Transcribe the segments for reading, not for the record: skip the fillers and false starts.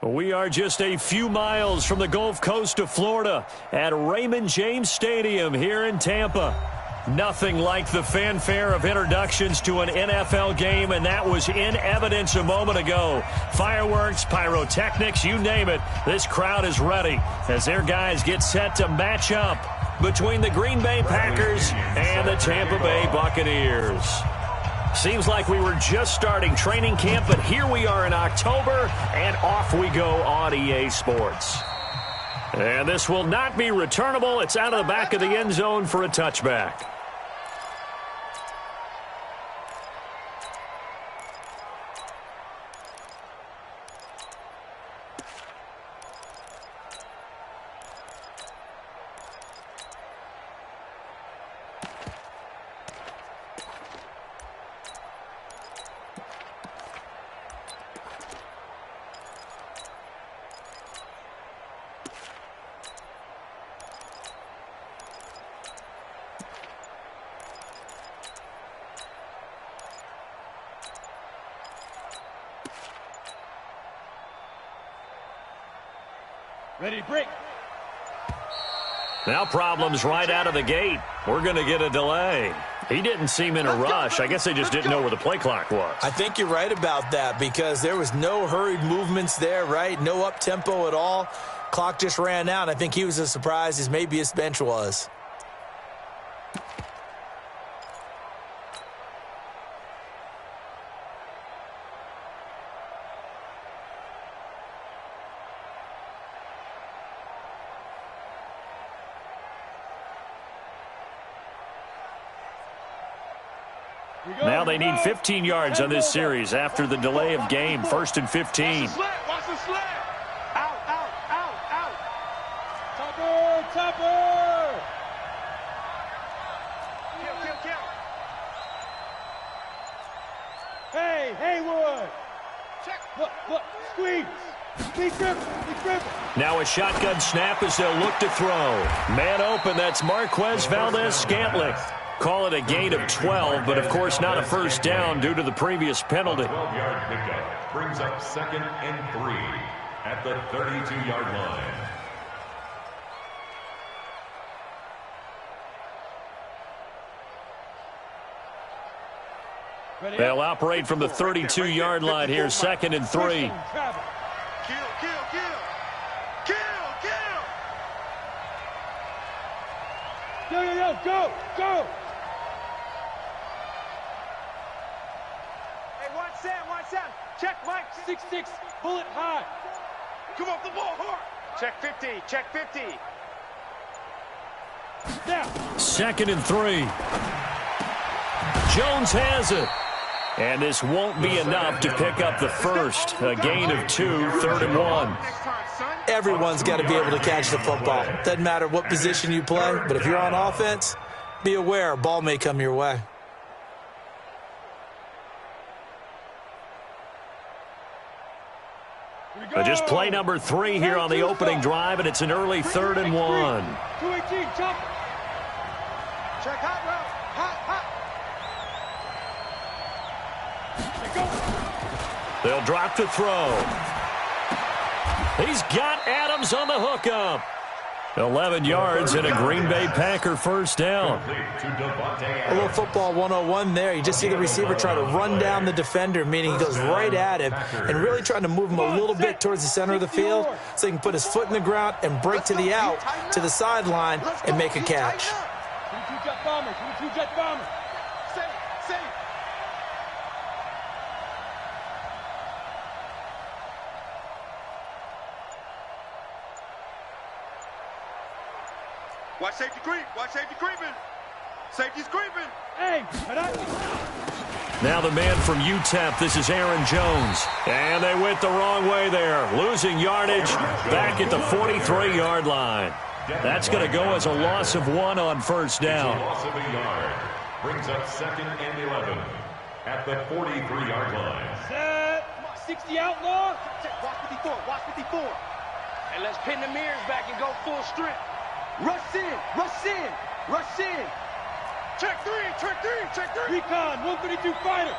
We are just a few miles from the Gulf Coast of Florida at Raymond James Stadium here in Tampa. Nothing like the fanfare of introductions to an NFL game, and that was in evidence a moment ago. Fireworks, pyrotechnics, you name it. This crowd is ready as their guys get set to match up between the Green Bay Packers and the Tampa Bay Buccaneers. Seems like we were just starting training camp, but here we are in October, and off we go on EA Sports. And this will not be returnable. It's out of the back of the end zone for a touchback. Ready to break. Now problems right out of the gate. We're going to get a delay. He didn't seem in a rush. I guess they just didn't know where the play clock was. I think you're right about that because there was no hurried movements there, right? No up-tempo at all. Clock just ran out. I think he was as surprised as maybe his bench was. Now they need 15 yards on this series after the delay of game. 1st and 15. Watch the sled. Out, out, out, out. Topper, topper. Kill. Hey, Haywood. Check. Look. Squeeze. Big grip. Now a shotgun snap as they'll look to throw. Man open, that's Marquez Valdez-Scantling. Call it a gain of 12, but of course not a first down due to the previous penalty. 12-yard pickup brings up 2nd and 3 at the 32-yard line. They'll operate from the 32-yard line here, 2nd and 3. Kill. Go. Watch Sam. Check Mike. 6'6", bullet high. Come off the ball hard. Check 50. Now. 2nd and 3. Jones has it. And this won't be enough to pick up the first. A gain of 2, 3rd and 1. Everyone's got to be able to catch the football. Doesn't matter what position you play, but if you're on offense, be aware a ball may come your way. Just play number 3 here on the opening drive, and it's an early 3rd and 1. 218, jump. Check hot route. They'll drop to throw. He's got Adams on the hookup. 11 yards and a Green Bay Packer first down. A little football 101 there. You just see the receiver try to run down the defender, meaning he goes right at him and really trying to move him a little bit towards the center of the field so he can put his foot in the ground and break to the out, to the sideline, and make a catch. 22 jet bomber. Safe. Watch safety creeping. Safety's creeping. Hey, now the man from UTEP, this is Aaron Jones. And they went the wrong way there. Losing yardage back at the 43-yard line. That's going to go as a loss of 1 on first down. Loss of a yard brings up 2nd and 11 at the 43-yard line. Set. 60 outlaw. Watch 54. And let's pin the mirrors back and go full strip. Rush in. Check three. Recon, 132 fighter.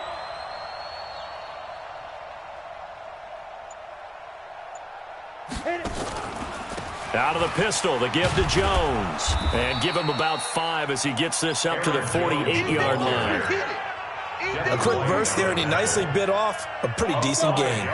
Out of the pistol, the give to Jones. And give him about 5 as he gets this up to the 48-yard line. A quick burst there, and he nicely bit off a pretty decent gain.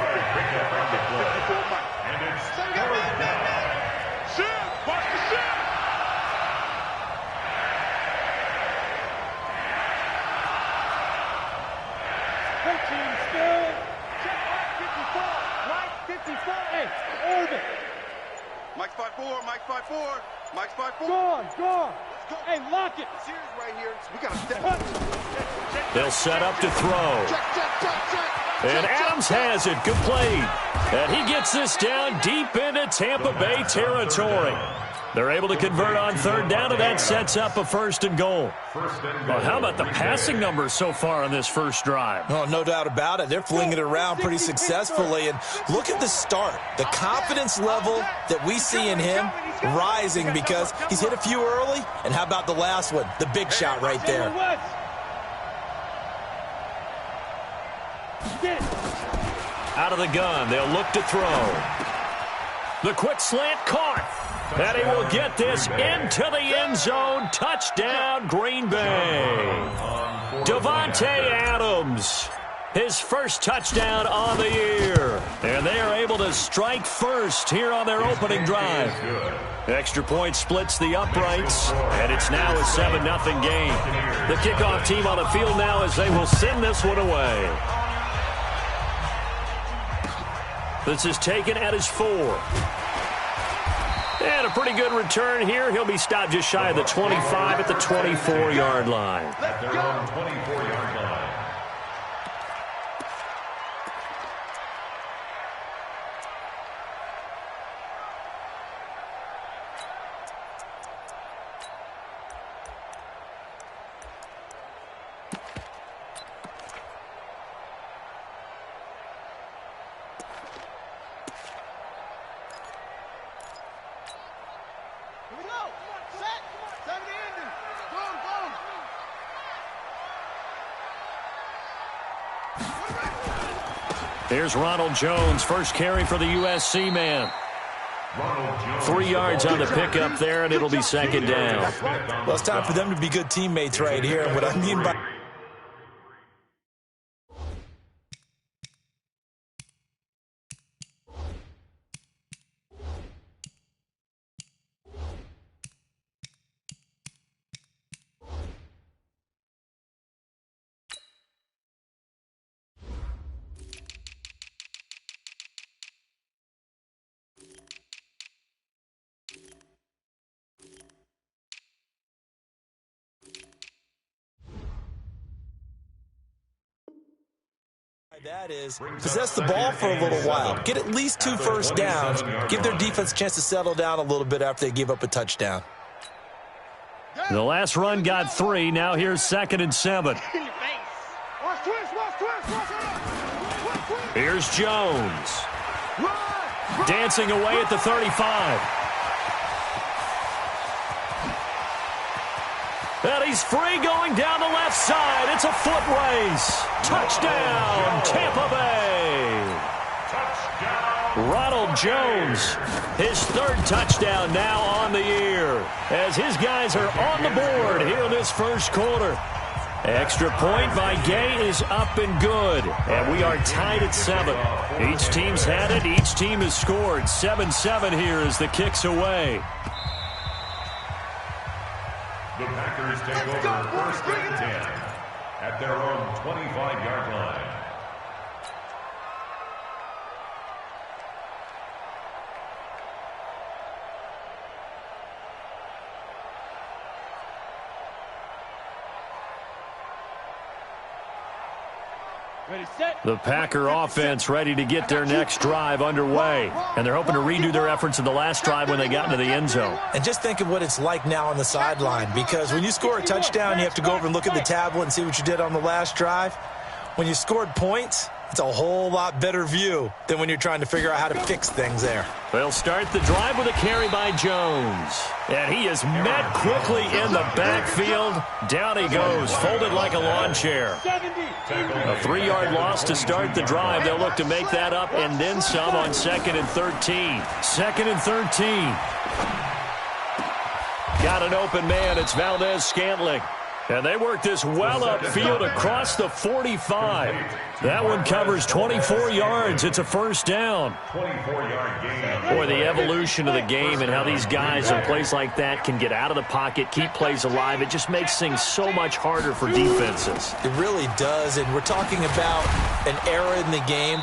Mike's 5-4, Mike's 5-4, Mike's 5-4. Go on. Let's go. Hey, lock it. Series right here. We got to step. They'll set up to throw. Check. And Adams has it. Good play. And he gets this down deep into Tampa Bay territory. They're able to convert on third down, and that sets up a 1st and goal. Well, how about the passing numbers so far on this first drive? Oh, no doubt about it. They're flinging it around pretty successfully. And look at the start. The confidence level that we see in him rising because he's hit a few early. And how about the last one? The big shot right there. Out of the gun, they'll look to throw. The quick slant caught. And he will get this into the end zone. Touchdown, Green Bay. Davante Adams, his first touchdown on the year. And they are able to strike first here on their opening drive. Extra point splits the uprights, and it's now a 7-0 game. The kickoff team on the field now as they will send this one away. This is taken at his 4. And a pretty good return here. He'll be stopped just shy of the 25 at the 24-yard line. At their own 24-yard line. Here's Ronald Jones, first carry for the USC man. 3 yards on the pickup there, and it'll be 2nd down. Well, it's time for them to be good teammates right here. And what I mean by that is possess the ball for a little while. Get at least 2 first downs. Give their defense a chance to settle down a little bit after they give up a touchdown. The last run got 3. Now here's 2nd and 7. Here's Jones. Dancing away at the 35. And he's free going down the left side. It's a foot race. Touchdown, Tampa Bay. Ronald Jones, his 3rd touchdown now on the year, as his guys are on the board here in this first quarter. Extra point by Gay is up and good, and we are tied at 7. Each team's had it. Each team has scored. 7-7 here as the kick's away. The Packers take over 1st and 10 at their own 25-yard line. The Packer offense ready to get their next drive underway. And they're hoping to redo their efforts in the last drive when they got into the end zone. And just think of what it's like now on the sideline, because when you score a touchdown, you have to go over and look at the tablet and see what you did on the last drive. When you scored points, It's a whole lot better view than when you're trying to figure out how to fix things there. They'll start the drive with a carry by Jones. And he is met quickly in the backfield. Down he goes, folded like a lawn chair. A 3-yard loss to start the drive. They'll look to make that up and then some on 2nd and 13. 2nd and 13. Got an open man. It's Valdez-Scantling. And they work this well upfield across the 45. That one covers 24 yards. It's a first down. 24-yard gain. Boy, the evolution of the game and how these guys in plays like that can get out of the pocket, keep plays alive, it just makes things so much harder for defenses. It really does, and we're talking about an era in the game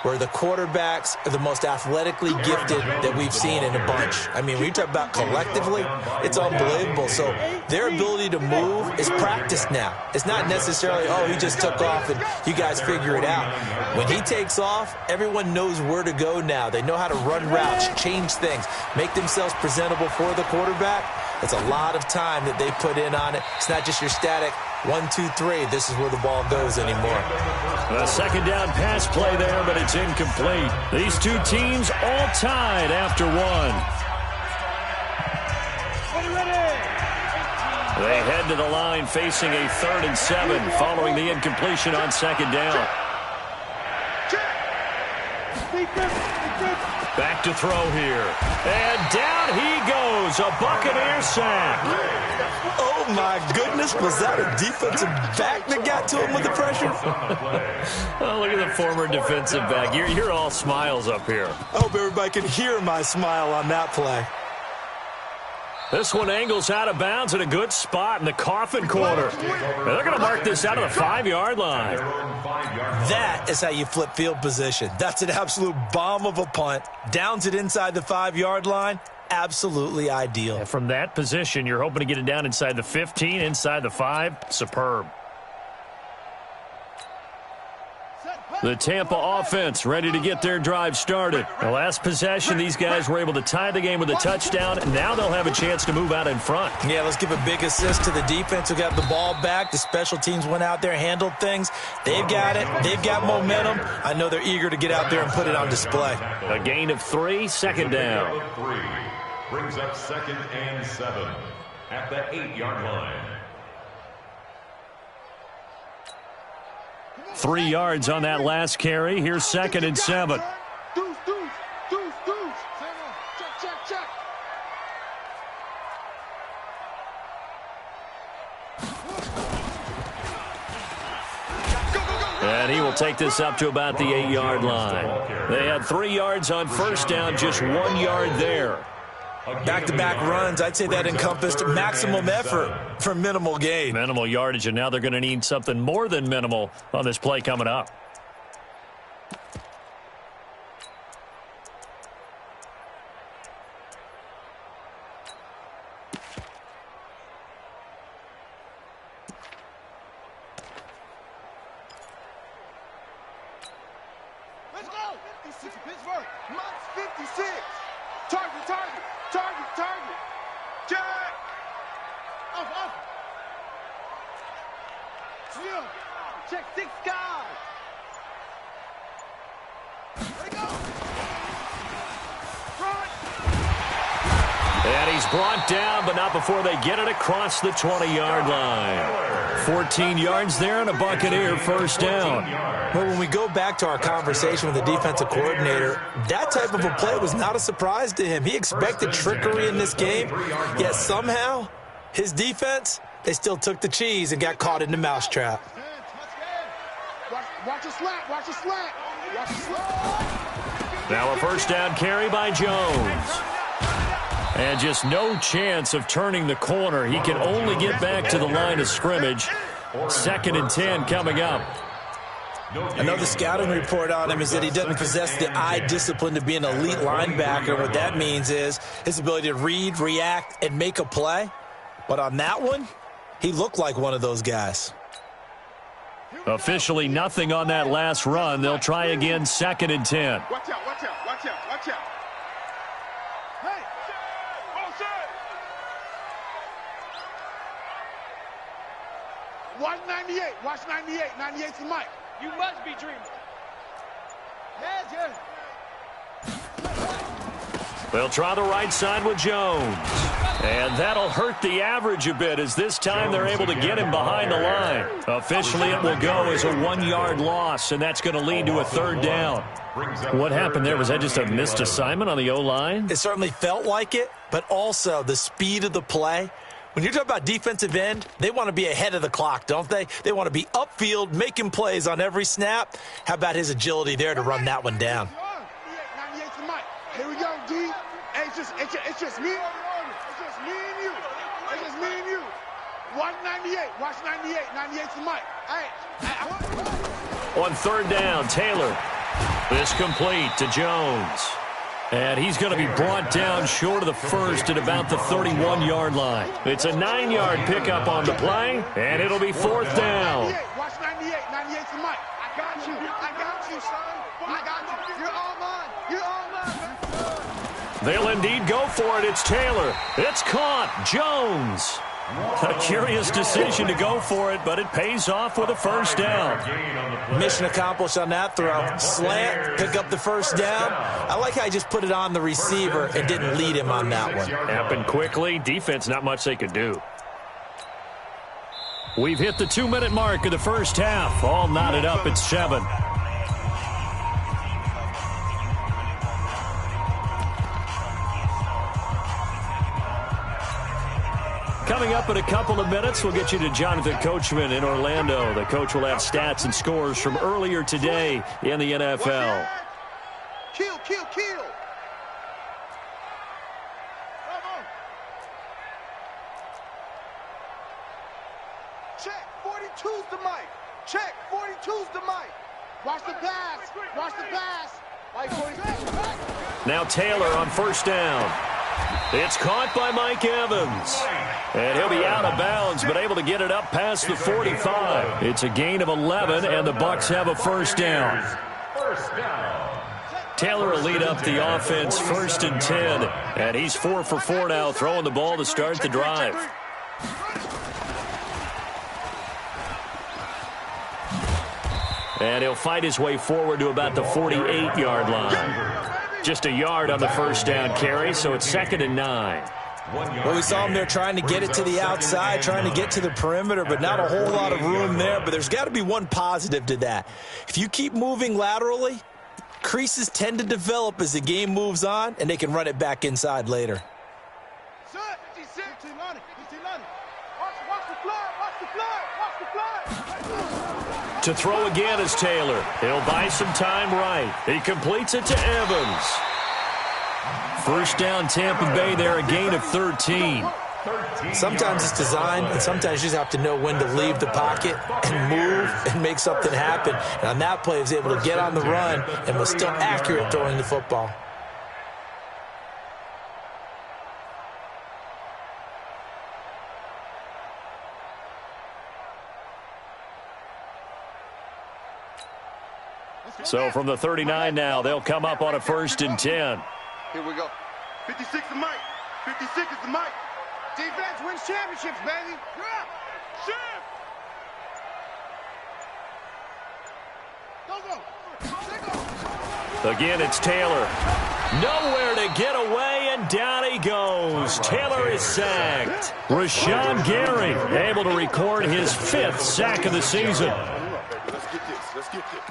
where the quarterbacks are the most athletically gifted that we've seen in a bunch. I mean, when you talk about collectively, it's unbelievable. So their ability to move is practiced now. It's not necessarily, oh, he just took off and you guys figure it out. When he takes off, everyone knows where to go now. They know how to run routes, change things, make themselves presentable for the quarterback. It's a lot of time that they put in on it. It's not just your static 1, 2, 3. This is where the ball goes anymore. A second down pass play there, but it's incomplete. These two teams all tied after one. They head to the line facing a 3rd and 7 following the incompletion on 2nd down. Back to throw here. And down he goes. A Buccaneer sack. Oh, my goodness. Was that a defensive back that got to him with the pressure? Oh, look at the former defensive back. You're all smiles up here. I hope everybody can hear my smile on that play. This one angles out of bounds at a good spot in the coffin corner. And they're going to mark this out of the 5-yard line. That is how you flip field position. That's an absolute bomb of a punt. Downs it inside the 5-yard line. Absolutely ideal. And from that position, you're hoping to get it down inside the 15, inside the 5. Superb. The Tampa offense ready to get their drive started. The last possession, these guys were able to tie the game with a touchdown, and now they'll have a chance to move out in front. Yeah, let's give a big assist to the defense who got the ball back. The special teams went out there, handled things. They've got it. They've got momentum. I know they're eager to get out there and put it on display. A gain of 3, 2nd down. 3 brings up 2nd and 7 at the 8-yard line. 3 yards on that last carry. Here's 2nd and 7. Deuce. Check. And he will take this up to about the 8-yard line. They had 3 yards on first down, just 1 yard there. Back-to-back runs, I'd say that encompassed maximum effort for minimal gain. Minimal yardage, and now they're going to need something more than minimal on this play coming up. Let's go. 56 Pittsburgh. Minus 56. Target. Jack. Off. Chill. Check 6 guys. Let it go. Front. And he's brought down, but not before they get it across the 20-yard line. 14 yards there and a Buccaneer first down. Well, when we go back to our conversation with the defensive coordinator, that type of a play was not a surprise to him. He expected trickery in this game, yet somehow his defense, they still took the cheese and got caught in the mousetrap. Watch your slant. Now a first down carry by Jones. And just no chance of turning the corner. He can only get back to the line of scrimmage. 2nd and 10 coming up. Another scouting report on him is that he doesn't possess the eye discipline to be an elite linebacker. What that means is his ability to read, react, and make a play. But on that one, he looked like one of those guys. Officially nothing on that last run. They'll try again, 2nd and 10. Watch out. Hey. Watch 98. 98's the mic. You must be dreaming. They'll try the right side with Jones. And that'll hurt the average a bit as this time they're able to get him behind the line. Officially, it will go as a 1-yard loss, and that's going to lead to a third down. What happened there? Was that just a missed assignment on the O-line? It certainly felt like it, but also the speed of the play. When you're talking about defensive end, they want to be ahead of the clock, don't they? They want to be upfield, making plays on every snap. How about his agility there to run that one down? 98 to Mike. Here we go, D. Hey, it's just me. It's just me and you. It's just me and you. Watch 98. Watch 98. 98 to Mike. On third down, Taylor. This complete to Jones. And he's going to be brought down short of the first at about the 31-yard line. It's a 9-yard pickup on the play, and it'll be fourth down. Watch 98. 98 to Mike. I got you, son. I got you. You're all mine. You're all mine. They'll indeed go for it. It's Taylor. It's caught. Jones. A curious decision to go for it, but it pays off with a first down. Mission accomplished on that throw. Slant, pick up the first down. I like how he just put it on the receiver and didn't lead him on that one. Happened quickly. Defense, not much they could do. We've hit the 2-minute mark of the first half. All knotted up at 7. Coming up in a couple of minutes, we'll get you to Jonathan Coachman in Orlando. The coach will have stats and scores from earlier today in the NFL. Kill. Check. 42's the mic. Check. 42's the mic. Watch the pass. Mike 42. Now Taylor on first down. It's caught by Mike Evans. And he'll be out of bounds, but able to get it up past the 45. It's a gain of 11, and the Bucs have a first down. Taylor will lead up the offense first and 10. And he's 4 for 4 now, throwing the ball to start the drive. And he'll fight his way forward to about the 48-yard line. Just a yard on the first down carry, so it's 2nd and 9. Well, we saw him there trying to get it to the outside, trying to get to the perimeter, but not a whole lot of room there. But there's got to be one positive to that. If you keep moving laterally, creases tend to develop as the game moves on, and they can run it back inside later. To throw again is Taylor. He'll buy some time right. He completes it to Evans. First down Tampa Bay there, a gain of 13. Sometimes it's designed, and sometimes you just have to know when to leave the pocket and move and make something happen. And on that play, he was able to get on the run and was still accurate throwing the football. So from the 39 now, they'll come up on a first and 10. Here we go. 56 is Mike. 56 is the Mike. Defense wins championships, baby. Shift. Go. Again, it's Taylor. Nowhere to get away, and down he goes. Taylor is sacked. Rashawn Gary able to record his 5th sack of the season. Let's get this.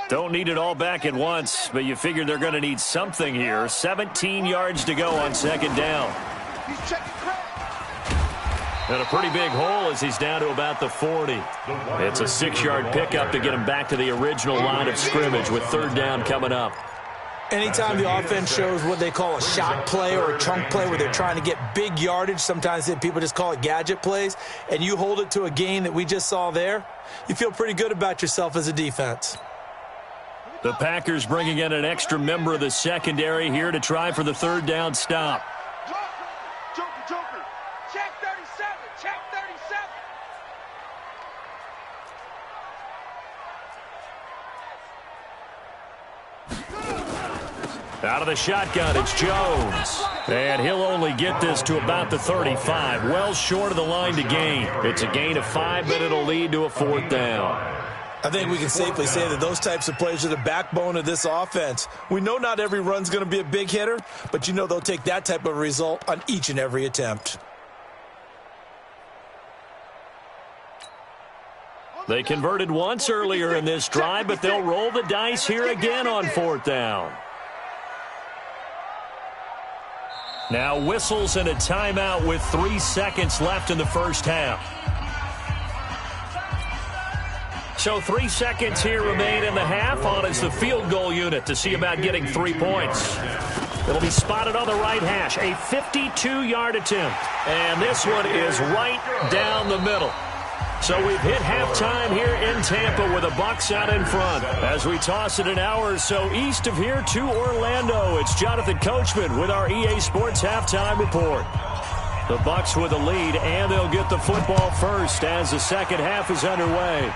Don't need it all back at once, but you figure they're going to need something here. 17 yards to go on 2nd down. And a pretty big hole as he's down to about the 40. It's a 6-yard pickup to get him back to the original line of scrimmage with 3rd down coming up. Anytime the offense shows what they call a shot play or a chunk play where they're trying to get big yardage, sometimes people just call it gadget plays, and you hold it to a gain that we just saw there, you feel pretty good about yourself as a defense. The Packers bringing in an extra member of the secondary here to try for the 3rd down stop. Joker. Check 37. Check 37. Out of the shotgun, it's Jones. And he'll only get this to about the 35. Well short of the line to gain. It's a gain of 5, but it'll lead to a 4th down. I think we can safely say that those types of plays are the backbone of this offense. We know not every run's going to be a big hitter, but you know they'll take that type of result on each and every attempt. They converted once earlier in this drive, but they'll roll the dice here again on 4th down. Now whistles and a timeout with 3 seconds left in the first half. So 3 seconds here remain in the half. On is the field goal unit to see about getting 3 points. It'll be spotted on the right hash. A 52-yard attempt. And this one is right down the middle. So we've hit halftime here in Tampa with the Bucs out in front. As we toss it an hour or so east of here to Orlando, it's Jonathan Coachman with our EA Sports Halftime Report. The Bucs with the lead, and they'll get the football first as the second half is underway.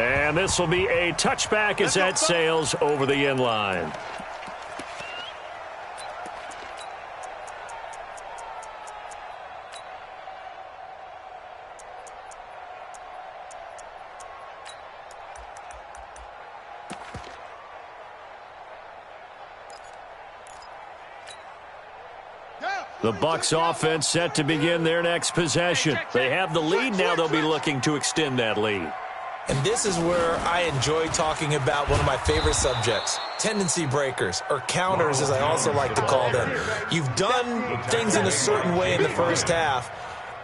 And this will be a touchback as that sails over the end line. The Bucs offense set to begin their next possession. They have the lead now. They'll be looking to extend that lead. And this is where I enjoy talking about one of my favorite subjects, tendency breakers, or counters as I also like to call them. You've done things in a certain way in the first half,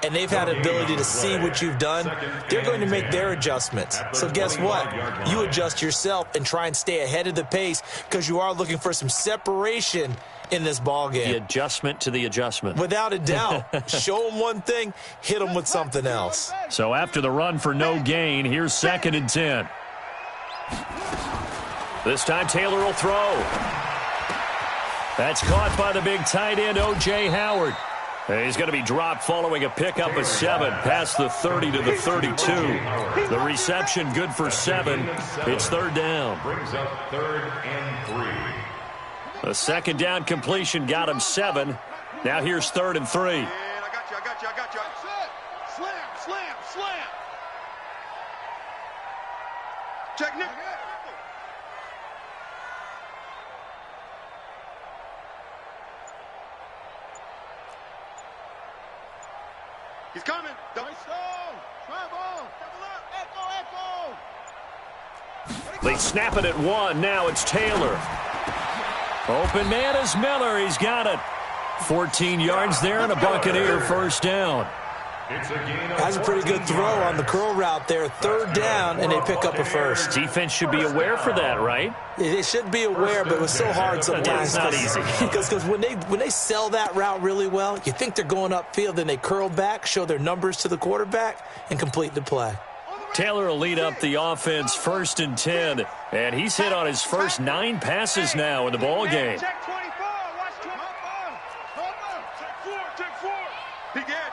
and they've had an ability to see what you've done. They're going to make their adjustments. So guess what? You adjust yourself and try and stay ahead of the pace because you are looking for some separation in this ball game. The adjustment to the adjustment. Without a doubt. Show them one thing, hit them with something else. So after the run for no gain, here's 2nd and 10. This time Taylor will throw. That's caught by the big tight end, O.J. Howard. He's going to be dropped following a pickup of 7 past the 30 to the 32. The reception good for 7. It's 3rd down. Brings up 3rd and 3. A 2nd down completion got him 7. Now here's 3rd and 3. I got you. Slam. Check Nick. He's coming. They snap it at 1. Now it's Taylor. Open man is Miller. He's got it. 14 yards there and a Buccaneer first down. Has a pretty good throw on the curl route there. 3rd down, and they pick up a first. Defense should be aware for that, right? They should be aware, but it was so hard sometimes. It's not easy. Because when they sell that route really well, you think they're going upfield, then they curl back, show their numbers to the quarterback, and complete the play. Taylor will lead up the offense 1st and 10, and he's hit on his first 9 passes now in the ball game. Check 24. Watch 24. Check 4. He get.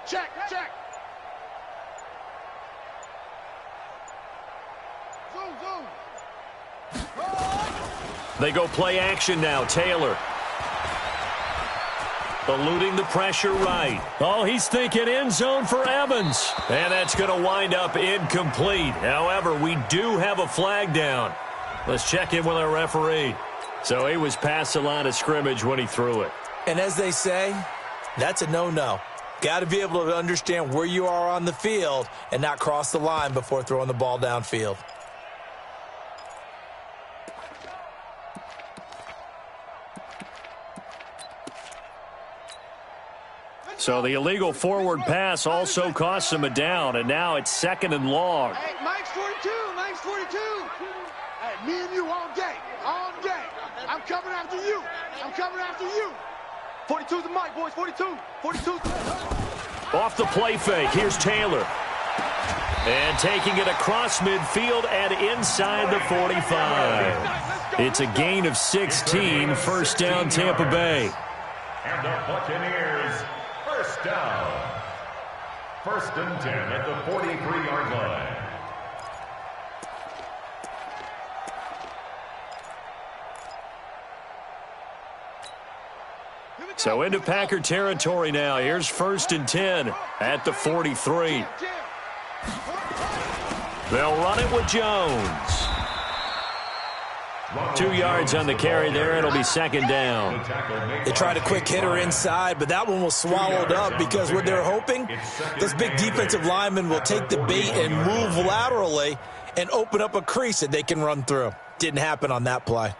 Check. They go play action now. Taylor eluding the pressure right. Oh, he's thinking end zone for Evans. And that's going to wind up incomplete. However, we do have a flag down. Let's check in with our referee. So he was past the line of scrimmage when he threw it. And as they say, that's a no-no. Got to be able to understand where you are on the field and not cross the line before throwing the ball downfield. So the illegal forward pass also costs him a down, and now it's 2nd and long. Hey, Mike's 42. Hey, me and you all day. I'm coming after you. 42's the Mike, boys. 42's the Mike. Off the play fake, here's Taylor. And taking it across midfield and inside the 45. It's a gain of 16, first down Tampa Bay. And the Buccaneers, first down. First and 10 at the 43-yard line. So into Packer territory now. Here's first and 10 at the 43. They'll run it with Jones. 2 yards on the carry there. It'll be second down. They tried a quick hitter inside, but that one was swallowed up because what they're hoping, those big defensive linemen will take the bait and move laterally and open up a crease that they can run through. Didn't happen on that play.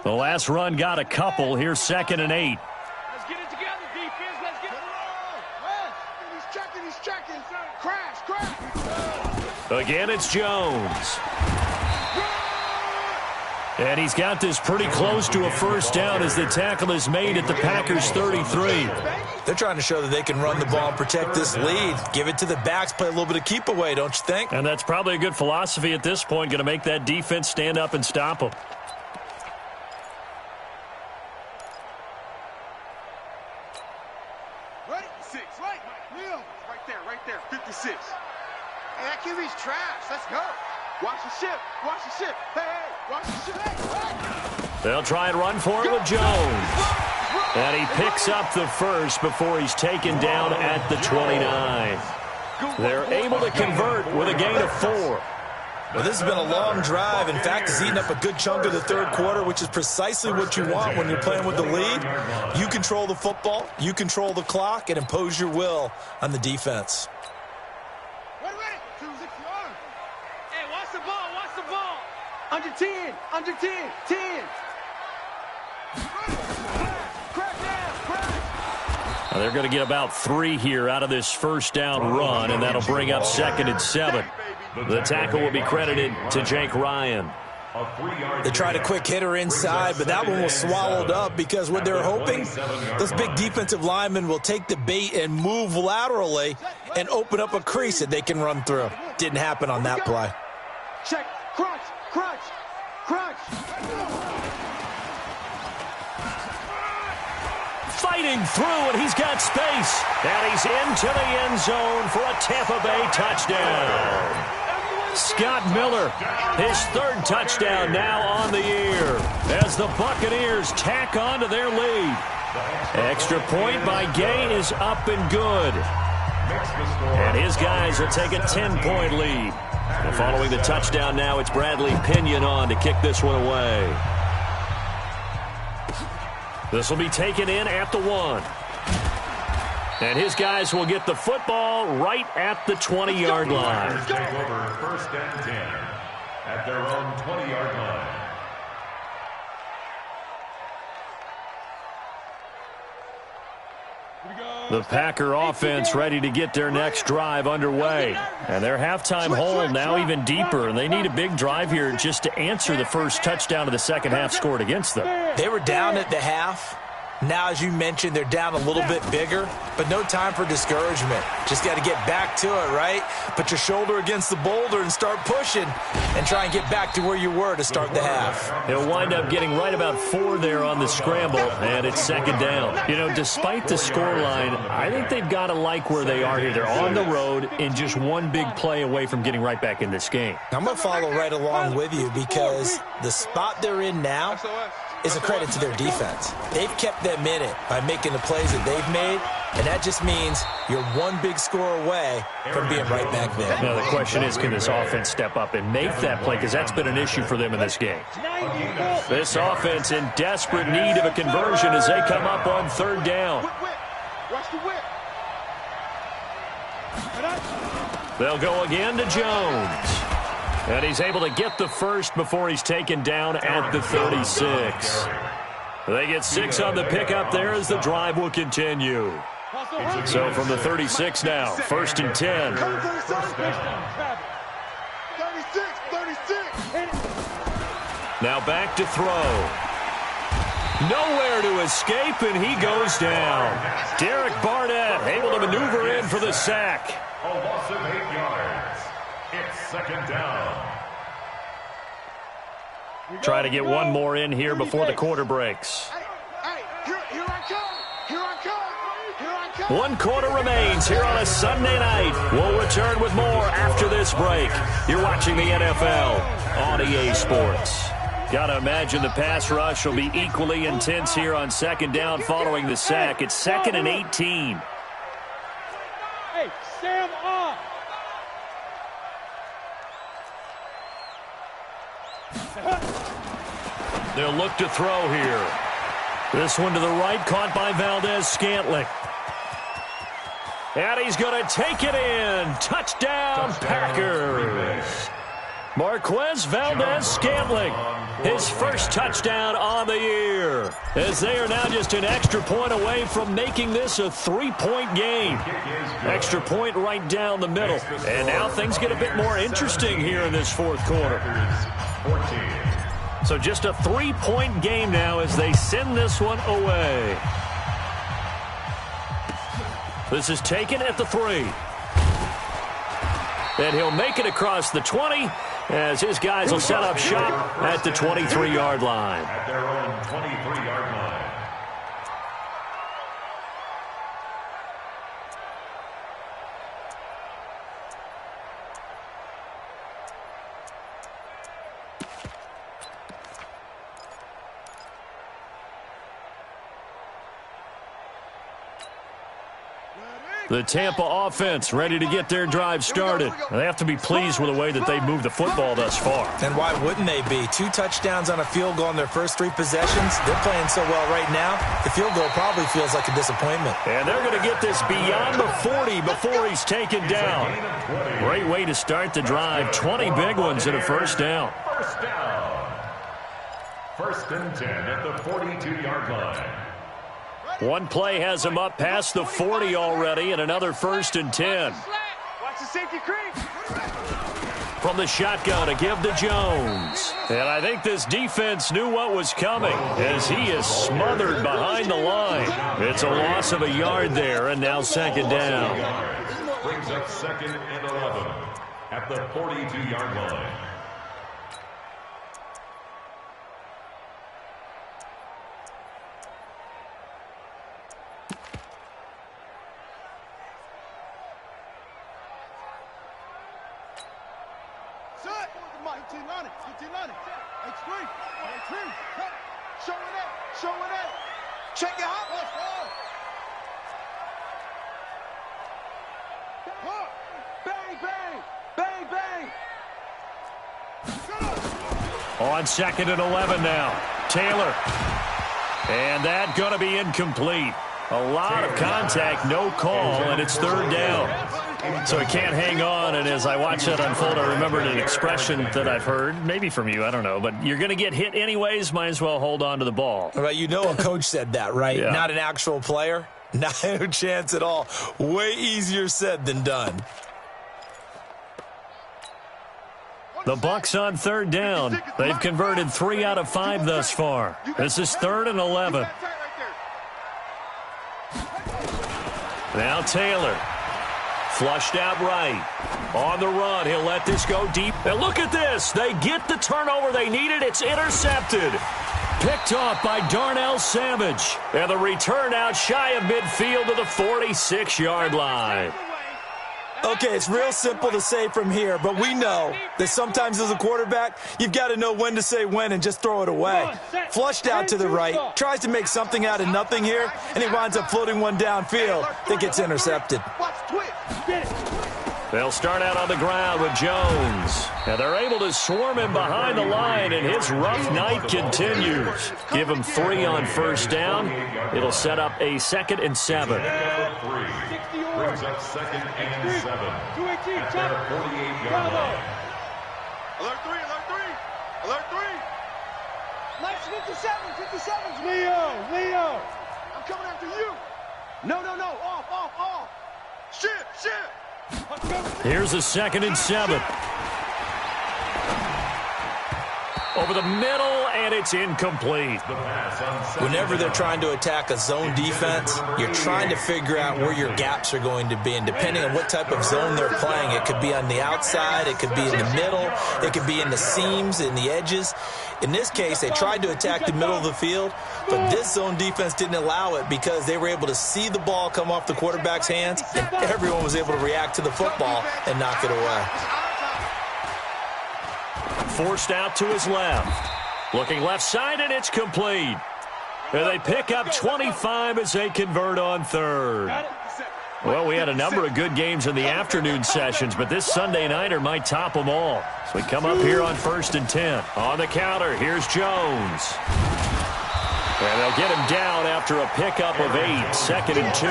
The last run got a couple. Here's second and 8. Let's get it together, defense. Let's get it. He's checking. Crash. Again, it's Jones. And he's got this pretty close to a first down as the tackle is made at the Packers' 33. They're trying to show that they can run the ball and protect this lead. Give it to the backs, play a little bit of keep away, don't you think? And that's probably a good philosophy at this point, going to make that defense stand up and stop them. Right there, 56. Hey, that QB's trash. Let's go. Watch the ship. Hey, watch the ship. Hey. They'll try and run for it with Jones. And he picks up the first before he's taken down at the 29. They're able to convert with a gain of 4. Well, this has been a long drive. In fact, it's eaten up a good chunk of the third quarter, which is precisely what you want when you're playing with the lead. You control the football, you control the clock, and impose your will on the defense. Hey, watch the ball. Under 10. 10. Crack down. They're going to get about 3 here out of this first down run, and that'll bring up second and 7. The tackle will be credited to Jake Ryan. They tried a quick hitter inside, but that one was swallowed up because what they're hoping, those big defensive linemen will take the bait and move laterally and open up a crease that they can run through. Didn't happen on that play. Check. Crunch. Fighting through, and he's got space. And he's into the end zone for a Tampa Bay touchdown. Scott Miller, his 3rd touchdown now on the year as the Buccaneers tack on to their lead. Extra point by Gay is up and good. And his guys will take a 10-point lead. And following the touchdown now, it's Bradley Pinion on to kick this one away. This will be taken in at the 1. And his guys will get the football right at the 20-yard line. Take over first and 10 at their own 20-yard line. The Packer offense ready to get their next drive underway. And their halftime hole now even deeper. And they need a big drive here just to answer the first touchdown of the second half scored against them. They were down at the half. Now, as you mentioned, they're down a little bit bigger, but no time for discouragement. Just got to get back to it, right? Put your shoulder against the boulder and start pushing and try and get back to where you were to start the half. He'll wind up getting right about 4 there on the scramble, and it's second down. You know, despite the scoreline, I think they've got to like where they are here. They're on the road and just one big play away from getting right back in this game. I'm going to follow right along with you because the spot they're in now is a credit to their defense. They've kept them in it by making the plays that they've made, and that just means you're one big score away from being right back there. Now, the question is, can this offense step up and make that play? Because that's been an issue for them in this game. This offense in desperate need of a conversion as they come up on 3rd down. Watch the whip. They'll go again to Jones. And he's able to get the first before he's taken down at the 36. They get 6 on the pickup there as the drive will continue. So from the 36 now, 1st and 10. 36. Now back to throw. Nowhere to escape, and he goes down. Derek Barnett able to maneuver in for the sack. A loss of 8 yards. It's second down. Try to get one more in here before the quarter breaks. One quarter remains here on a Sunday night. We'll return with more after this break. You're watching the NFL on EA Sports. Got to imagine the pass rush will be equally intense here on second down following the sack. It's 2nd and 18. Hey, Sam off. They'll look to throw here. This one to the right, caught by Valdez-Scantling. And he's going to take it in. Touchdown, Packers. Marquez Valdez-Scantling, his first touchdown on the year, as they are now just an extra point away from making this a 3-point game. Extra point right down the middle. And now things get a bit more interesting here in this fourth quarter. So just a 3-point game now as they send this one away. This is taken at the 3. And he'll make it across the 20 as his guys will set up shop at the 23-yard line. At their own 23-yard line. The Tampa offense ready to get their drive started. They have to be pleased with the way that they've moved the football thus far. And why wouldn't they be? 2 touchdowns on a field goal in their first 3 possessions. They're playing so well right now, the field goal probably feels like a disappointment. And they're going to get this beyond the 40 before he's taken down. Great way to start the drive. 20 big ones and a first down. First down. 1st and 10 at the 42-yard line. One play has him up past the 40 already, and another 1st and 10. Watch the safety creep. From the shotgun to give to Jones. And I think this defense knew what was coming as he is smothered behind the line. It's a loss of a yard there, and now 2nd down. Brings up 2nd and 11 at the 42-yard line. Check it out. Bang, bang, bang, bang. On 2nd and 11 now. Taylor. And that going to be incomplete. A lot of contact, no call, and it's 3rd down. So he can't hang on, and as I watch that unfold, I remembered an expression that I've heard, maybe from you, I don't know, but you're going to get hit anyways, might as well hold on to the ball. Well, you know a coach said that, right? Yeah. Not an actual player. Not a chance at all. Way easier said than done. The Bucs on 3rd down. They've converted 3 out of 5 thus far. This is 3rd and 11. Now Taylor. Flushed out right. On the run, he'll let this go deep. And look at this. They get the turnover they needed. It's intercepted. Picked off by Darnell Savage. And the return out shy of midfield to the 46-yard line. Okay, it's real simple to say from here, but we know that sometimes as a quarterback, you've got to know when to say when and just throw it away. Flushed out to the right, tries to make something out of nothing here, and he winds up floating one downfield that gets intercepted. They'll start out on the ground with Jones. And they're able to swarm him behind the line, and his rough night continues. Give him 3 on 1st down. It'll set up a 2nd and 7. Brings up 2nd and 7 at their 48-yard line. Alert 3, alert 3, alert 3. Nice 57's Leo. I'm coming after you. No, off. Shit. Here's a 2nd and 7. Over the middle, and it's incomplete. Whenever they're trying to attack a zone defense, you're trying to figure out where your gaps are going to be. And depending on what type of zone they're playing, it could be on the outside, it could be in the middle, it could be in the seams, in the edges. In this case, they tried to attack the middle of the field, but this zone defense didn't allow it because they were able to see the ball come off the quarterback's hands, and everyone was able to react to the football and knock it away. Forced out to his left. Looking left side, and it's complete. And they pick up 25 as they convert on third. Well, we had a number of good games in the afternoon sessions, but this Sunday nighter might top them all. So we come up here on 1st and 10. On the counter, here's Jones. And they'll get him down after a pickup of 8, 2nd and 2.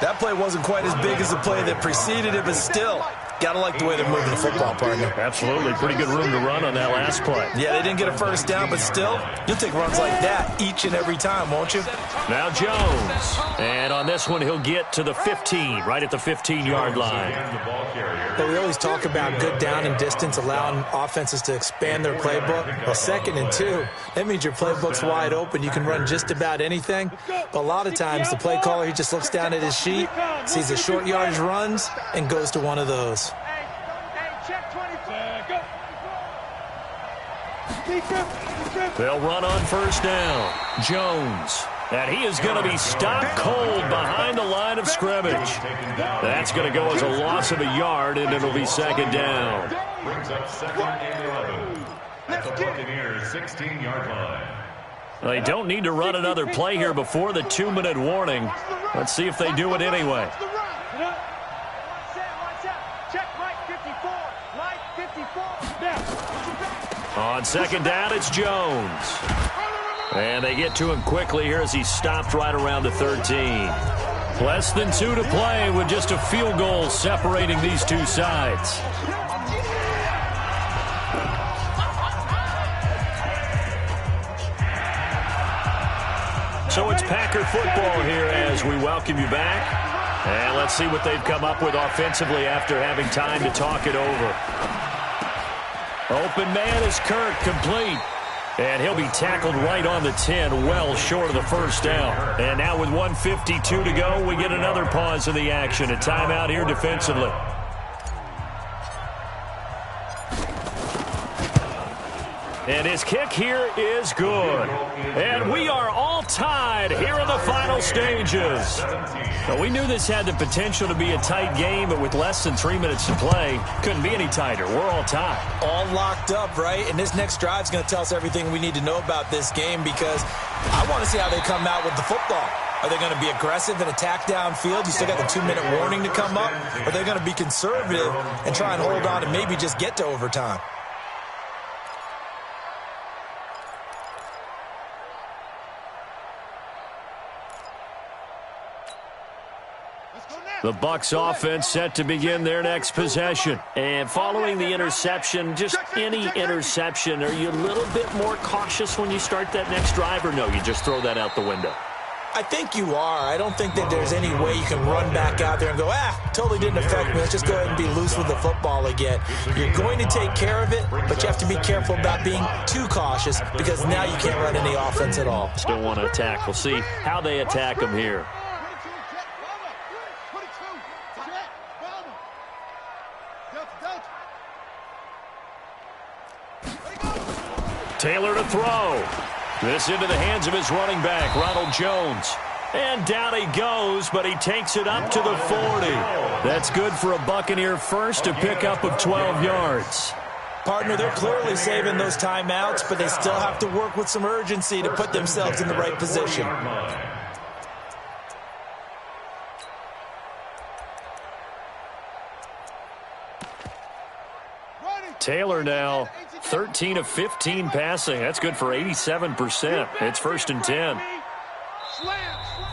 That play wasn't quite as big as the play that preceded it, but still, gotta like the way they're moving the football, partner. Absolutely. Pretty good room to run on that last play. Yeah, they didn't get a first down, but still, you'll take runs like that each and every time, won't you? Now Jones. And on this one, he'll get to the 15, right at the 15-yard line. But we always talk about good down and distance, allowing offenses to expand their playbook. Well, 2nd and 2, that means your playbook's wide open. You can run just about anything. But a lot of times, the play caller, he just looks down at his sheet, sees the short yardage runs, and goes to one of those. They'll run on 1st down. Jones. And he is going to be stopped cold behind the line of scrimmage. That's going to go as a loss of a yard, and it'll be 2nd down. Brings up 2nd and 11 at the Buccaneers' 16-yard line. They don't need to run another play here before the 2-minute warning. Let's see if they do it anyway. On 2nd down, it's Jones. And they get to him quickly here as he stopped right around the 13. Less than 2 to play with just a field goal separating these two sides. So it's Packer football here as we welcome you back. And let's see what they've come up with offensively after having time to talk it over. Open man is Kirk, complete. And he'll be tackled right on the 10, well short of the first down. And now with 1:52 to go, we get another pause in the action. A timeout here defensively. And his kick here is good. And we are all tied here in the final stages. Well, we knew this had the potential to be a tight game, but with less than 3 minutes to play, couldn't be any tighter. We're all tied. All locked up, right? And this next drive is going to tell us everything we need to know about this game because I want to see how they come out with the football. Are they going to be aggressive and attack downfield? You still got the 2-minute warning to come up? Or are they going to be conservative and try and hold on and maybe just get to overtime? The Bucs offense set to begin their next possession. And following the interception, just any interception, are you a little bit more cautious when you start that next drive, or no, you just throw that out the window? I think you are. I don't think that there's any way you can run back out there and go, totally didn't affect me. Let's just go ahead and be loose with the football again. You're going to take care of it, but you have to be careful about being too cautious because now you can't run any offense at all. Still want to attack. We'll see how they attack them here. Taylor to throw. This into the hands of his running back, Ronald Jones. And down he goes, but he takes it up to the 40. That's good for a Buccaneer first to pick up of 12 yards. Partner, they're clearly saving those timeouts, but they still have to work with some urgency to put themselves in the right position. Taylor now 13 of 15 passing. That's good for 87%. It's 1st and 10.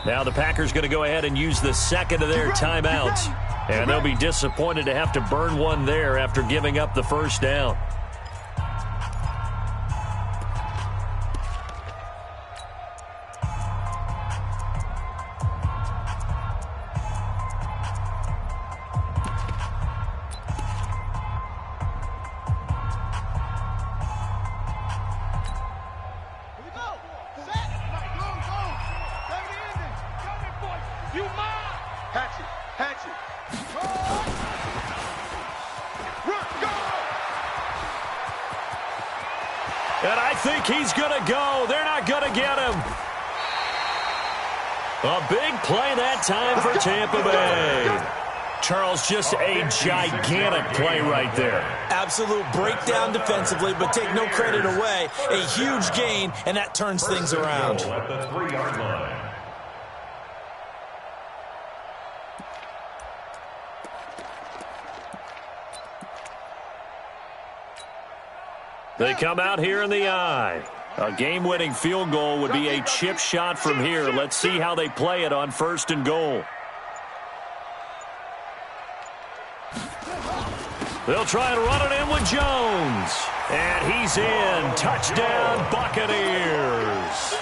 Now the Packers going to go ahead and use the second of their timeouts. And they'll be disappointed to have to burn one there after giving up the first down. And I think he's going to go. They're not going to get him. A big play that time for Tampa Bay. Charles, just a gigantic play right there. Absolute breakdown defensively, but take no credit away. A huge gain, and that turns things around. At the 3-yard line. They come out here in the eye. A game-winning field goal would be a chip shot from here. Let's see how they play it on 1st and goal. They'll try and run it in with Jones. And he's in. Touchdown, Buccaneers.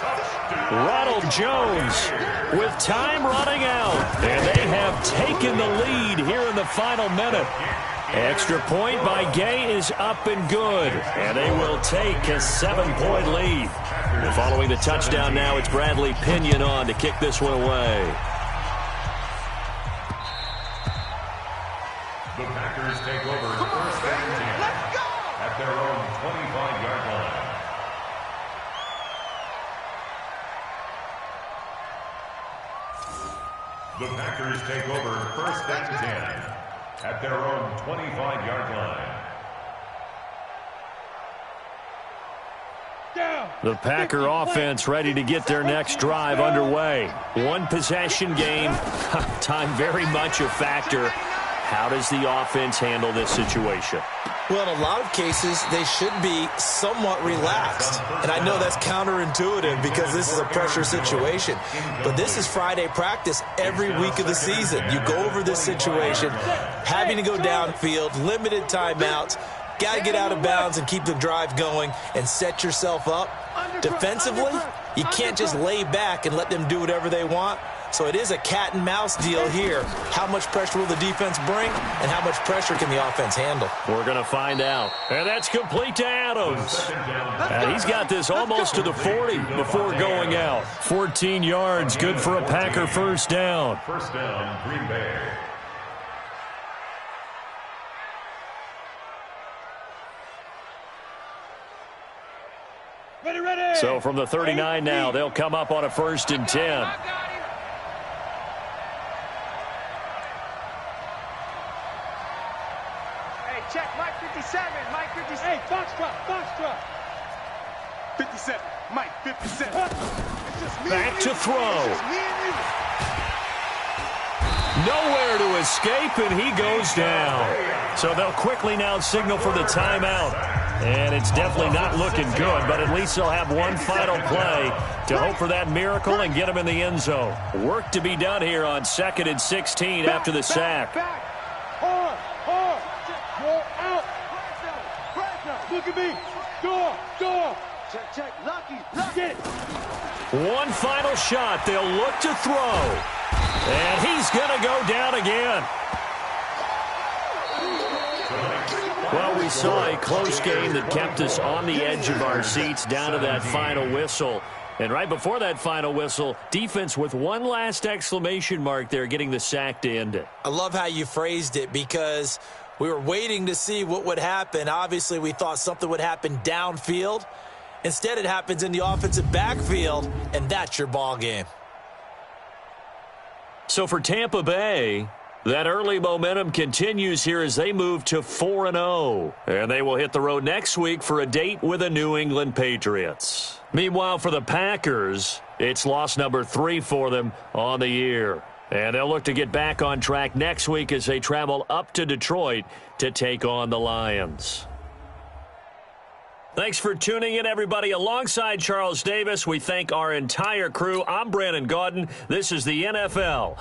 Ronald Jones with time running out. And they have taken the lead here in the final minute. Extra point by Gay is up and good. And they will take a 7-point lead. And following the touchdown now, it's Bradley Pinion on to kick this one away. The Packers take over 1st and 10 at their own 25-yard line. The Packers take over 1st and 10 at their own 25-yard line. The Packer offense ready to get their next drive underway. One possession game. Time very much a factor. How does the offense handle this situation? Well, in a lot of cases, they should be somewhat relaxed. And I know that's counterintuitive because this is a pressure situation. But this is Friday practice every week of the season. You go over this situation, having to go downfield, limited timeouts, got to get out of bounds and keep the drive going and set yourself up. Defensively, you can't just lay back and let them do whatever they want. So it is a cat and mouse deal here. How much pressure will the defense bring, and how much pressure can the offense handle? We're going to find out. And that's complete to Adams. And he's got this almost to the 40 before going out. 14 yards, good for a Packer first down. First down, Green Bay. Ready. So from the 39 now, they'll come up on a 1st and 10. Check, Mike 57, Mike 57. Hey, Foxtrot. 57, Mike 57. Back to throw. Nowhere to escape, and he goes down. So they'll quickly now signal for the timeout. And it's definitely not looking good, but at least they'll have one final play to hope for that miracle and get him in the end zone. Work to be done here on 2nd and 16 after the sack. Hard. Roll out. Look at me. Door. Check. Lucky. Get it. One final shot. They'll look to throw. And he's going to go down again. Well, we saw a close game that kept us on the edge of our seats down to that final whistle. And right before that final whistle, defense with one last exclamation mark there, getting the sack to end it. I love how you phrased it because we were waiting to see what would happen. Obviously, we thought something would happen downfield. Instead, it happens in the offensive backfield, and that's your ball game. So for Tampa Bay, that early momentum continues here as they move to 4-0. And they will hit the road next week for a date with the New England Patriots. Meanwhile, for the Packers, it's loss number 3 for them on the year. And they'll look to get back on track next week as they travel up to Detroit to take on the Lions. Thanks for tuning in, everybody. Alongside Charles Davis, we thank our entire crew. I'm Brandon Gaudin. This is the NFL